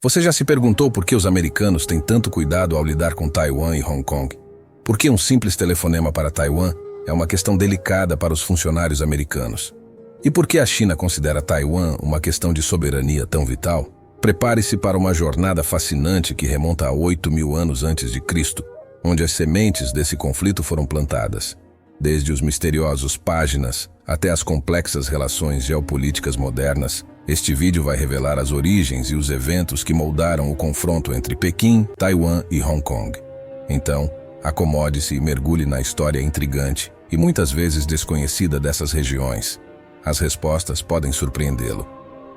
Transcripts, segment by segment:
Você já se perguntou por que os americanos têm tanto cuidado ao lidar com Taiwan e Hong Kong? Por que um simples telefonema para Taiwan é uma questão delicada para os funcionários americanos? E por que a China considera Taiwan uma questão de soberania tão vital? Prepare-se para uma jornada fascinante que remonta a 8.000 anos antes de Cristo, onde as sementes desse conflito foram plantadas. Desde os misteriosos páginas até as complexas relações geopolíticas modernas, este vídeo vai revelar as origens e os eventos que moldaram o confronto entre Pequim, Taiwan e Hong Kong. Então, acomode-se e mergulhe na história intrigante e muitas vezes desconhecida dessas regiões. As respostas podem surpreendê-lo.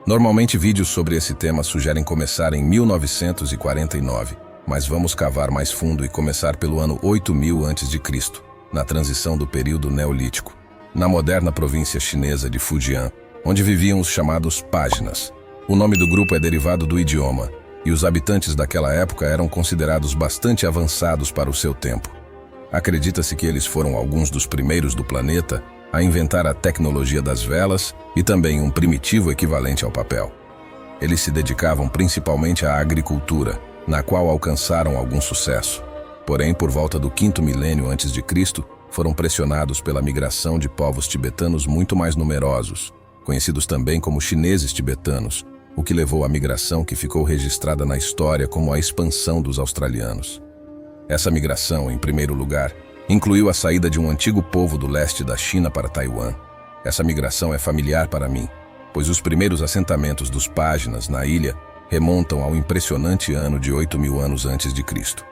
Normalmente vídeos sobre esse tema sugerem começar em 1949, mas vamos cavar mais fundo e começar pelo ano 8000 a.C., na transição do período neolítico, na moderna província chinesa de Fujian, onde viviam os chamados páginas. O nome do grupo é derivado do idioma, e os habitantes daquela época eram considerados bastante avançados para o seu tempo. Acredita-se que eles foram alguns dos primeiros do planeta a inventar a tecnologia das velas e também um primitivo equivalente ao papel. Eles se dedicavam principalmente à agricultura, na qual alcançaram algum sucesso. Porém, por volta do 5º milênio antes de Cristo, foram pressionados pela migração de povos tibetanos muito mais numerosos, conhecidos também como chineses tibetanos, o que levou à migração que ficou registrada na história como a expansão dos australianos. Essa migração, em primeiro lugar, incluiu a saída de um antigo povo do leste da China para Taiwan. Essa migração é familiar para mim, pois os primeiros assentamentos dos páginas na ilha remontam ao impressionante ano de 8.000 anos antes de Cristo.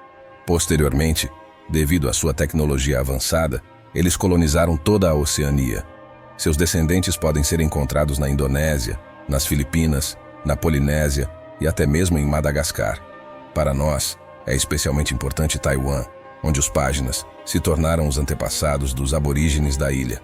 Posteriormente, devido à sua tecnologia avançada, eles colonizaram toda a Oceania. Seus descendentes podem ser encontrados na Indonésia, nas Filipinas, na Polinésia e até mesmo em Madagascar. Para nós, é especialmente importante Taiwan, onde os páginas se tornaram os antepassados dos aborígenes da ilha.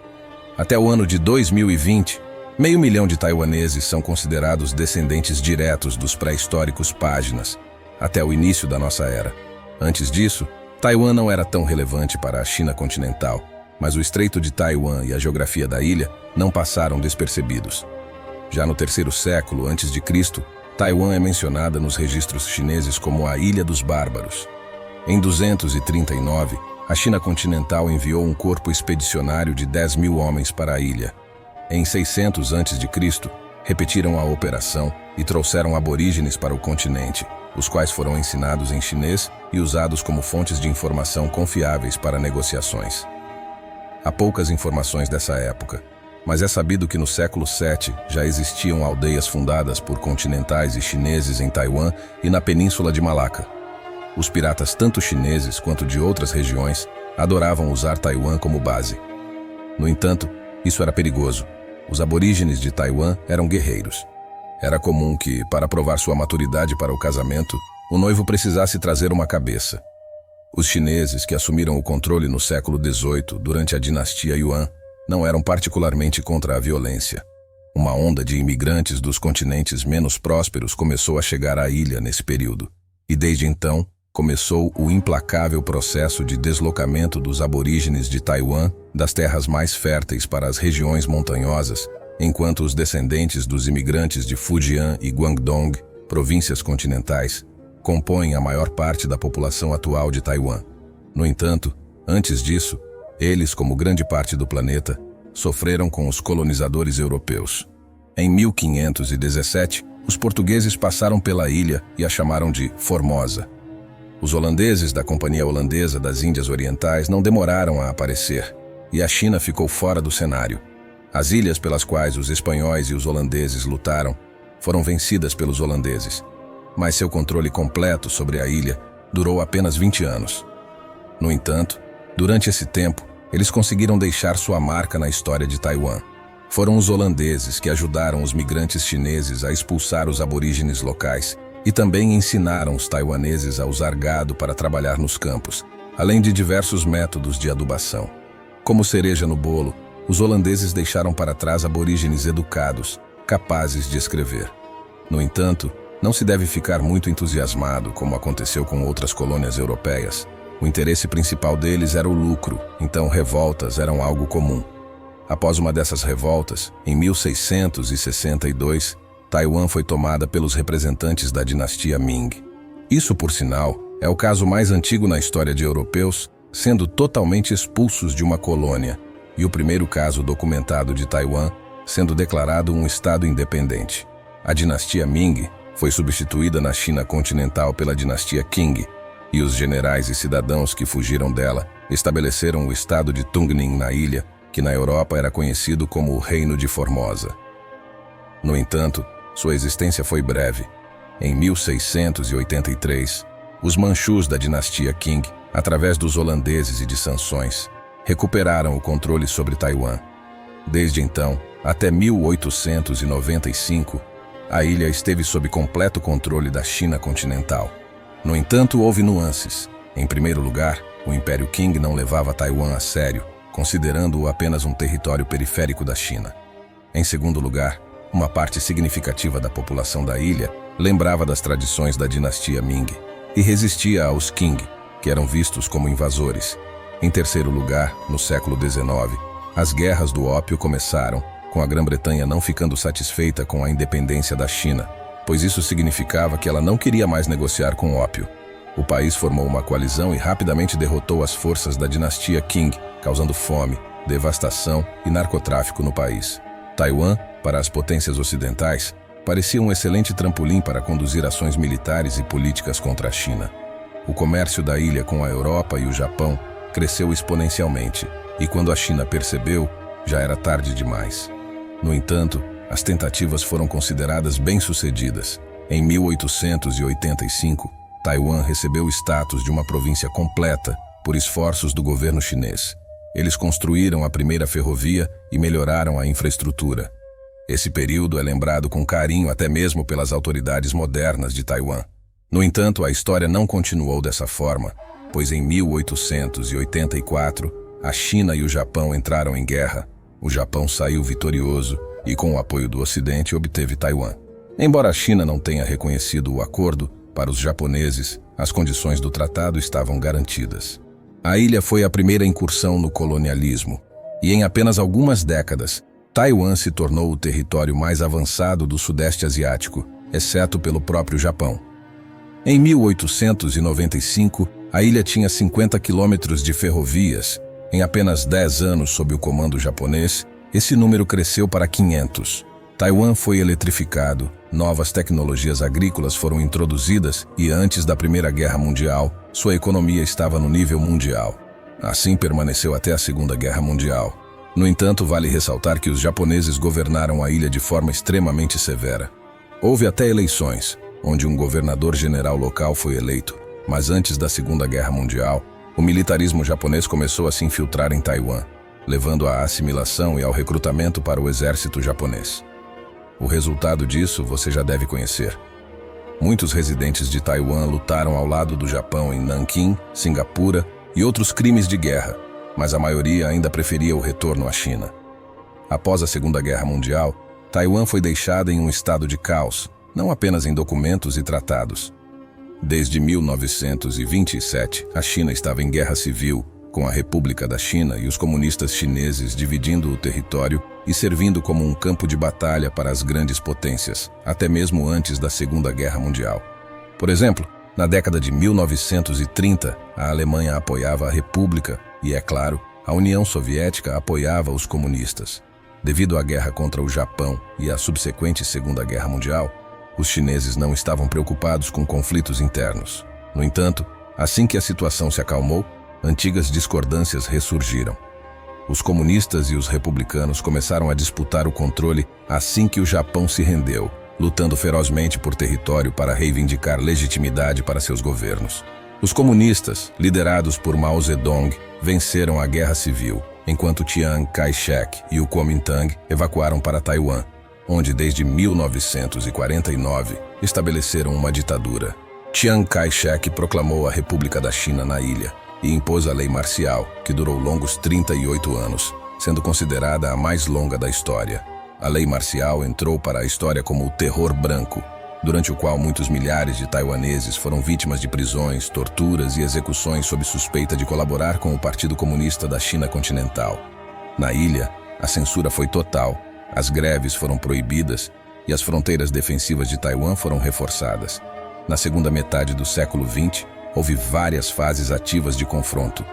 Até o ano de 2020, 500.000 de taiwaneses são considerados descendentes diretos dos pré-históricos páginas, até o início da nossa era. Antes disso, Taiwan não era tão relevante para a China continental, mas o Estreito de Taiwan e a geografia da ilha não passaram despercebidos. Já no 3º século a.C., Taiwan é mencionada nos registros chineses como a Ilha dos Bárbaros. Em 239, a China continental enviou um corpo expedicionário de 10.000 homens para a ilha. Em 600 a.C., repetiram a operação e trouxeram aborígenes para o continente, os quais foram ensinados em chinês e usados como fontes de informação confiáveis para negociações. Há poucas informações dessa época, mas é sabido que no século VII já existiam aldeias fundadas por continentais e chineses em Taiwan e na Península de Malaca. Os piratas, tanto chineses quanto de outras regiões, adoravam usar Taiwan como base. No entanto, isso era perigoso. Os aborígenes de Taiwan eram guerreiros. Era comum que, para provar sua maturidade para o casamento, o noivo precisasse trazer uma cabeça. Os chineses, que assumiram o controle no século XVIII, durante a dinastia Yuan, não eram particularmente contra a violência. Uma onda de imigrantes dos continentes menos prósperos começou a chegar à ilha nesse período, e desde então começou o implacável processo de deslocamento dos aborígenes de Taiwan das terras mais férteis para as regiões montanhosas, enquanto os descendentes dos imigrantes de Fujian e Guangdong, províncias continentais, compõem a maior parte da população atual de Taiwan. No entanto, antes disso, eles, como grande parte do planeta, sofreram com os colonizadores europeus. Em 1517, os portugueses passaram pela ilha e a chamaram de Formosa. Os holandeses da Companhia Holandesa das Índias Orientais não demoraram a aparecer, e a China ficou fora do cenário. As ilhas pelas quais os espanhóis e os holandeses lutaram foram vencidas pelos holandeses, mas seu controle completo sobre a ilha durou apenas 20 anos. No entanto, durante esse tempo, eles conseguiram deixar sua marca na história de Taiwan. Foram os holandeses que ajudaram os migrantes chineses a expulsar os aborígenes locais e também ensinaram os taiwaneses a usar gado para trabalhar nos campos, além de diversos métodos de adubação. Como cereja no bolo, os holandeses deixaram para trás aborígenes educados, capazes de escrever. No entanto, não se deve ficar muito entusiasmado, como aconteceu com outras colônias europeias. O interesse principal deles era o lucro, então revoltas eram algo comum. Após uma dessas revoltas, em 1662, Taiwan foi tomada pelos representantes da dinastia Ming. Isso, por sinal, é o caso mais antigo na história de europeus, sendo totalmente expulsos de uma colônia, e o primeiro caso documentado de Taiwan sendo declarado um estado independente. A dinastia Ming foi substituída na China continental pela dinastia Qing, e os generais e cidadãos que fugiram dela estabeleceram o estado de Tungning na ilha, que na Europa era conhecido como o Reino de Formosa. No entanto, sua existência foi breve. Em 1683, os manchus da dinastia Qing, através dos holandeses e de sanções, recuperaram o controle sobre Taiwan. Desde então, até 1895, a ilha esteve sob completo controle da China continental. No entanto, houve nuances. Em primeiro lugar, o Império Qing não levava Taiwan a sério, considerando-o apenas um território periférico da China. Em segundo lugar, uma parte significativa da população da ilha lembrava das tradições da dinastia Ming e resistia aos Qing, que eram vistos como invasores. Em terceiro lugar, no século XIX, as guerras do ópio começaram, com a Grã-Bretanha não ficando satisfeita com a independência da China, pois isso significava que ela não queria mais negociar com ópio. O país formou uma coalizão e rapidamente derrotou as forças da dinastia Qing, causando fome, devastação e narcotráfico no país. Taiwan, para as potências ocidentais, parecia um excelente trampolim para conduzir ações militares e políticas contra a China. O comércio da ilha com a Europa e o Japão cresceu exponencialmente, e quando a China percebeu, já era tarde demais. No entanto, as tentativas foram consideradas bem-sucedidas. Em 1885, Taiwan recebeu o status de uma província completa por esforços do governo chinês. Eles construíram a primeira ferrovia e melhoraram a infraestrutura. Esse período é lembrado com carinho até mesmo pelas autoridades modernas de Taiwan. No entanto, a história não continuou dessa forma, pois em 1884, a China e o Japão entraram em guerra. O Japão saiu vitorioso e, com o apoio do Ocidente, obteve Taiwan. Embora a China não tenha reconhecido o acordo, para os japoneses, as condições do tratado estavam garantidas. A ilha foi a primeira incursão no colonialismo, e em apenas algumas décadas, Taiwan se tornou o território mais avançado do Sudeste Asiático, exceto pelo próprio Japão. Em 1895, a ilha tinha 50 quilômetros de ferrovias. Em apenas 10 anos sob o comando japonês, esse número cresceu para 500. Taiwan foi eletrificado, novas tecnologias agrícolas foram introduzidas e antes da Primeira Guerra Mundial, sua economia estava no nível mundial. Assim permaneceu até a Segunda Guerra Mundial. No entanto, vale ressaltar que os japoneses governaram a ilha de forma extremamente severa. Houve até eleições, onde um governador-general local foi eleito, mas antes da Segunda Guerra Mundial, o militarismo japonês começou a se infiltrar em Taiwan, levando à assimilação e ao recrutamento para o exército japonês. O resultado disso você já deve conhecer. Muitos residentes de Taiwan lutaram ao lado do Japão em Nanquim, Singapura e outros crimes de guerra, mas a maioria ainda preferia o retorno à China. Após a Segunda Guerra Mundial, Taiwan foi deixada em um estado de caos, não apenas em documentos e tratados. Desde 1927, a China estava em guerra civil, com a República da China e os comunistas chineses dividindo o território e servindo como um campo de batalha para as grandes potências, até mesmo antes da Segunda Guerra Mundial. Por exemplo, na década de 1930, a Alemanha apoiava a República e, é claro, a União Soviética apoiava os comunistas. Devido à guerra contra o Japão e à subsequente Segunda Guerra Mundial, os chineses não estavam preocupados com conflitos internos. No entanto, assim que a situação se acalmou, antigas discordâncias ressurgiram. Os comunistas e os republicanos começaram a disputar o controle assim que o Japão se rendeu, lutando ferozmente por território para reivindicar legitimidade para seus governos. Os comunistas, liderados por Mao Zedong, venceram a guerra civil, enquanto Chiang Kai-shek e o Kuomintang evacuaram para Taiwan, onde desde 1949 estabeleceram uma ditadura. Chiang Kai-shek proclamou a República da China na ilha e impôs a Lei Marcial, que durou longos 38 anos, sendo considerada a mais longa da história. A Lei Marcial entrou para a história como o Terror Branco, durante o qual muitos milhares de taiwaneses foram vítimas de prisões, torturas e execuções sob suspeita de colaborar com o Partido Comunista da China continental. Na ilha, a censura foi total, as greves foram proibidas e as fronteiras defensivas de Taiwan foram reforçadas. Na segunda metade do século XX, houve várias fases ativas de confronto.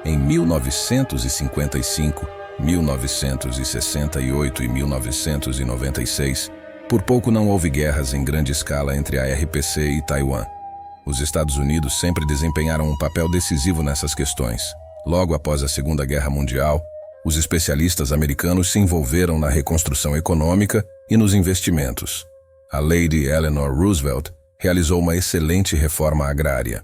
Em 1955, 1968 e 1996, por pouco não houve guerras em grande escala entre a RPC e Taiwan. Os Estados Unidos sempre desempenharam um papel decisivo nessas questões. Logo após a Segunda Guerra Mundial, os especialistas americanos se envolveram na reconstrução econômica e nos investimentos. A Lady Eleanor Roosevelt realizou uma excelente reforma agrária.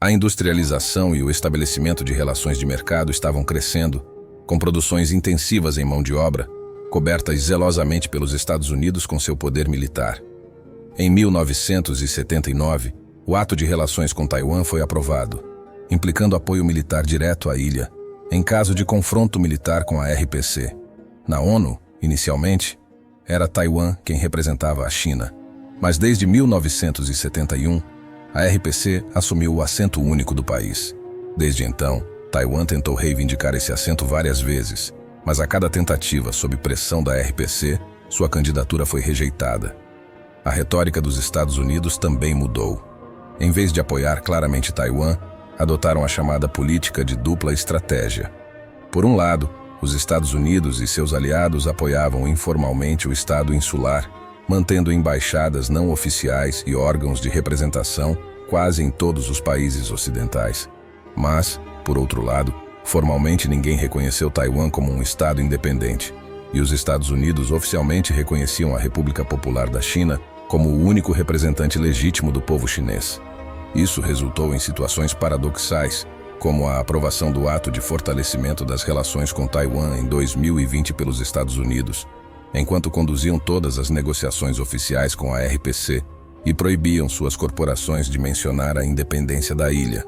A industrialização e o estabelecimento de relações de mercado estavam crescendo, com produções intensivas em mão de obra, cobertas zelosamente pelos Estados Unidos com seu poder militar. Em 1979, o Ato de Relações com Taiwan foi aprovado, implicando apoio militar direto à ilha, em caso de confronto militar com a RPC. Na ONU, inicialmente, era Taiwan quem representava a China, mas desde 1971, a RPC assumiu o assento único do país. Desde então, Taiwan tentou reivindicar esse assento várias vezes, mas a cada tentativa, sob pressão da RPC, sua candidatura foi rejeitada. A retórica dos Estados Unidos também mudou. Em vez de apoiar claramente Taiwan, adotaram a chamada política de dupla estratégia. Por um lado, os Estados Unidos e seus aliados apoiavam informalmente o Estado insular, mantendo embaixadas não oficiais e órgãos de representação quase em todos os países ocidentais. Mas, por outro lado, formalmente ninguém reconheceu Taiwan como um Estado independente, e os Estados Unidos oficialmente reconheciam a República Popular da China como o único representante legítimo do povo chinês. Isso resultou em situações paradoxais, como a aprovação do Ato de Fortalecimento das Relações com Taiwan em 2020 pelos Estados Unidos, enquanto conduziam todas as negociações oficiais com a RPC e proibiam suas corporações de mencionar a independência da ilha.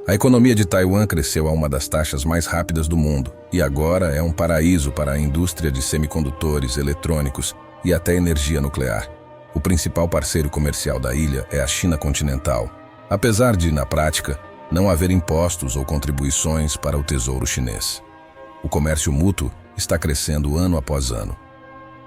A economia de Taiwan cresceu a uma das taxas mais rápidas do mundo e agora é um paraíso para a indústria de semicondutores, eletrônicos e até energia nuclear. O principal parceiro comercial da ilha é a China continental, apesar de, na prática, não haver impostos ou contribuições para o tesouro chinês. O comércio mútuo está crescendo ano após ano.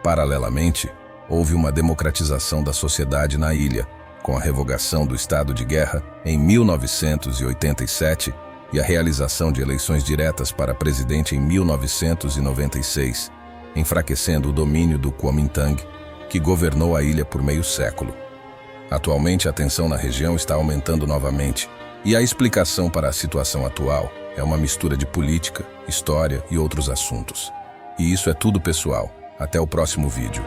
Paralelamente, houve uma democratização da sociedade na ilha, com a revogação do estado de guerra em 1987 e a realização de eleições diretas para presidente em 1996, enfraquecendo o domínio do Kuomintang, que governou a ilha por meio século. Atualmente, a tensão na região está aumentando novamente, e a explicação para a situação atual é uma mistura de política, história e outros assuntos. E isso é tudo, pessoal. Até o próximo vídeo.